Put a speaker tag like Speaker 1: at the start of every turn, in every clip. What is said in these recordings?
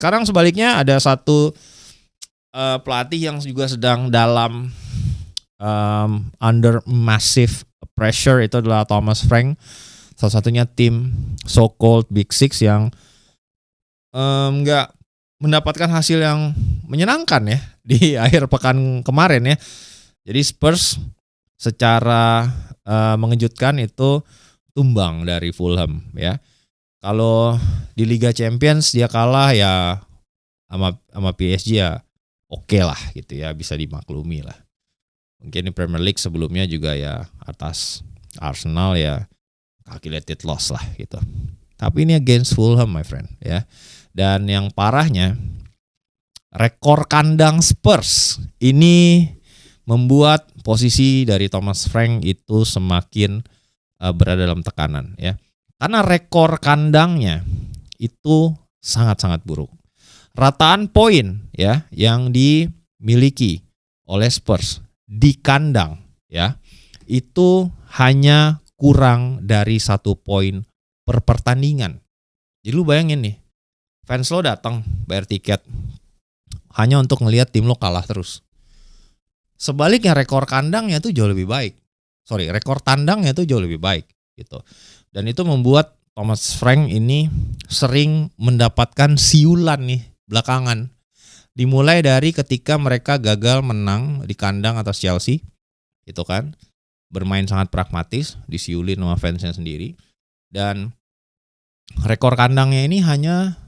Speaker 1: sekarang sebaliknya ada satu pelatih yang juga sedang dalam under massive pressure, itu adalah Thomas Frank. Salah satunya tim so-called Big Six yang nggak mendapatkan hasil yang menyenangkan ya di akhir pekan kemarin ya. Jadi Spurs secara mengejutkan itu tumbang dari Fulham ya. Kalau di Liga Champions dia kalah ya sama PSG ya oke lah gitu ya, bisa dimaklumi lah. Mungkin di Premier League sebelumnya juga ya atas Arsenal ya calculated loss lah gitu. Tapi ini against Fulham my friend ya. Dan yang parahnya rekor kandang Spurs ini membuat posisi dari Thomas Frank itu semakin berada dalam tekanan ya. Karena rekor kandangnya itu sangat-sangat buruk. Rataan poin ya yang dimiliki oleh Spurs di kandang ya itu hanya kurang dari 1 poin per pertandingan. Jadi lu bayangin nih, fans lo datang bayar tiket hanya untuk ngelihat tim lo kalah terus. Sebaliknya rekor kandangnya tuh jauh lebih baik. Rekor tandangnya tuh jauh lebih baik gitu. Dan itu membuat Thomas Frank ini sering mendapatkan siulan nih belakangan. Dimulai dari ketika mereka gagal menang di kandang atas Chelsea, gitu kan. Bermain sangat pragmatis, disiulin sama fansnya sendiri. Dan rekor kandangnya ini hanya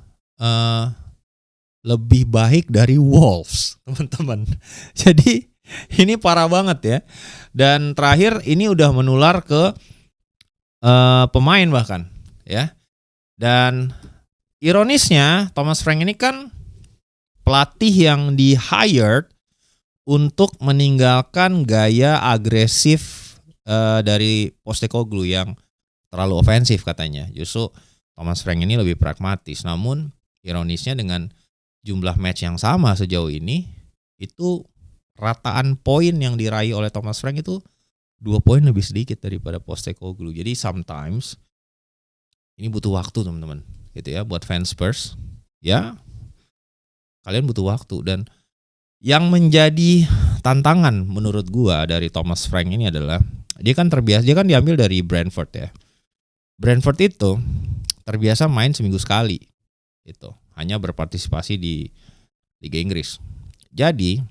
Speaker 1: lebih baik dari Wolves, teman-teman. Jadi ini parah banget ya. Dan terakhir ini udah menular ke pemain bahkan ya. Dan ironisnya Thomas Frank ini kan pelatih yang di-hired untuk meninggalkan gaya agresif dari Postecoglou yang terlalu ofensif katanya. Justru Thomas Frank ini lebih pragmatis. Namun ironisnya dengan jumlah match yang sama sejauh ini, itu rataan poin yang diraih oleh Thomas Frank itu 2 poin lebih sedikit daripada Postecoglou. Jadi sometimes ini butuh waktu teman-teman, gitu ya, buat fans Spurs. Ya, kalian butuh waktu. Dan yang menjadi tantangan menurut gua dari Thomas Frank ini adalah dia kan diambil dari Brentford ya. Brentford itu terbiasa main seminggu sekali, gitu. Hanya berpartisipasi di Liga Inggris. Jadi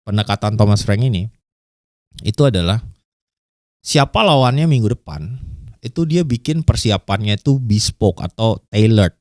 Speaker 1: pendekatan Thomas Frank ini itu adalah siapa lawannya minggu depan, itu dia bikin persiapannya itu bespoke atau tailored